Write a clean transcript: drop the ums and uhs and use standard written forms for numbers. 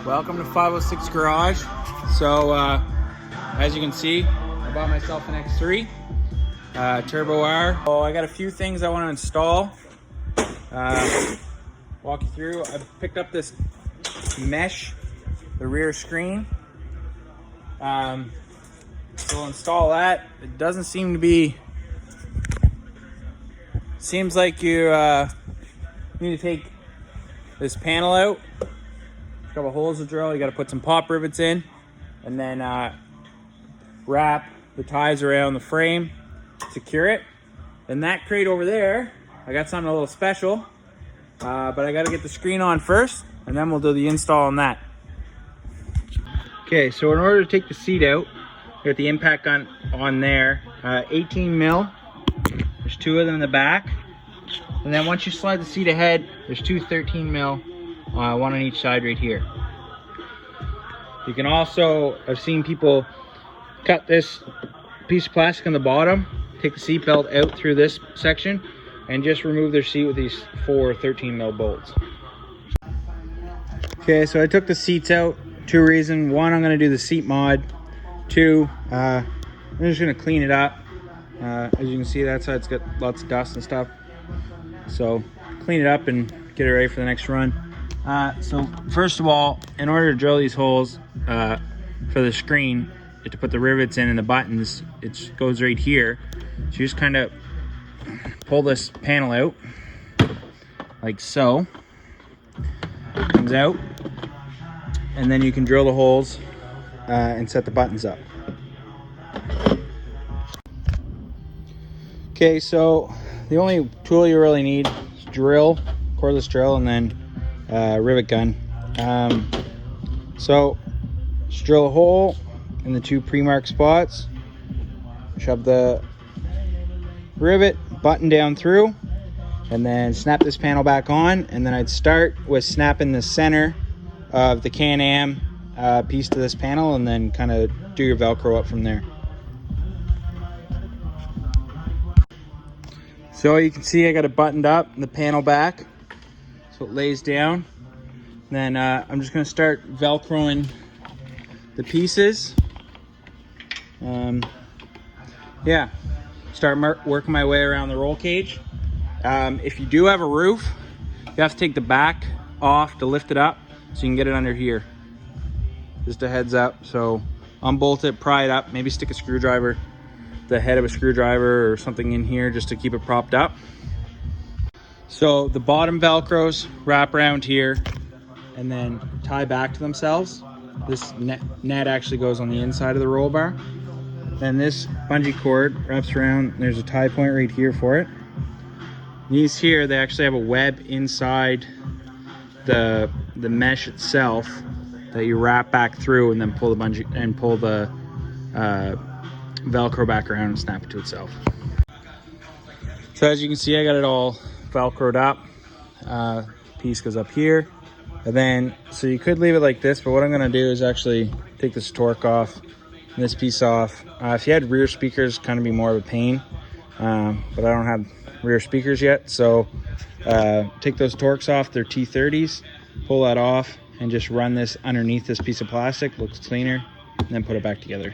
Welcome to 506 Garage. So as you can see, I bought myself an X3 Turbo R. So I got a few things I want to install. Walk you through. I picked up this mesh, the rear screen. So we'll install that. It doesn't seem to be, seems like you need to take this panel out. A couple holes to drill. You got to put some pop rivets in, and then wrap the ties around the frame, secure it. And that crate over there, I got something a little special, but I got to get the screen on first, and then we'll do the install on that. Okay, so in order to take the seat out, got the impact gun on there, 18 mil. There's two of them in the back, and then once you slide the seat ahead, there's two 13 mil. One on each side right here. You can also, I've seen people cut this piece of plastic on the bottom, take the seat belt out through this section, and just remove their seat with these four 13 mil bolts. Okay, so I took the seats out. Two reasons. One, I'm going to do the seat mod. Two, I'm just going to clean it up. As you can see, that side's got lots of dust and stuff. So clean it up and get it ready for the next run. So first of all, in order to drill these holes for the screen, you have to put the rivets in and the buttons. It goes right here. So you just kind of pull this panel out like so. Comes out, and then you can drill the holes and set the buttons up. Okay, so the only tool you really need is drill, cordless drill, and then rivet gun. So just drill a hole in the two pre-marked spots, shove the rivet button down through, and then snap this panel back on. And then I'd start with snapping the center of the Can-Am piece to this panel, and then kind of do your Velcro up from there. So you can see I got it buttoned up in the panel back, so it lays down. Then I'm just going to start Velcroing the pieces. Yeah, start working my way around the roll cage. If you do have a roof, you have to take the back off to lift it up so you can get it under here. Just a heads up. So unbolt it, pry it up, maybe stick a screwdriver, the head of a screwdriver or something in here just to keep it propped up. So the bottom Velcros wrap around here and then tie back to themselves. This net actually goes on the inside of the roll bar. Then this bungee cord wraps around. There's a tie point right here for it. These here, they actually have a web inside the mesh itself that you wrap back through and then pull the bungee and pull the Velcro back around and snap it to itself. So as you can see, I got it all Velcroed up. Piece goes up here, and then so you could leave it like this, but what I'm going to do is actually take this torque off and this piece off. If you had rear speakers, kind of be more of a pain, but I don't have rear speakers yet, so take those torques off. They're T30s. Pull that off and just run this underneath this piece of plastic. Looks cleaner, and then put it back together.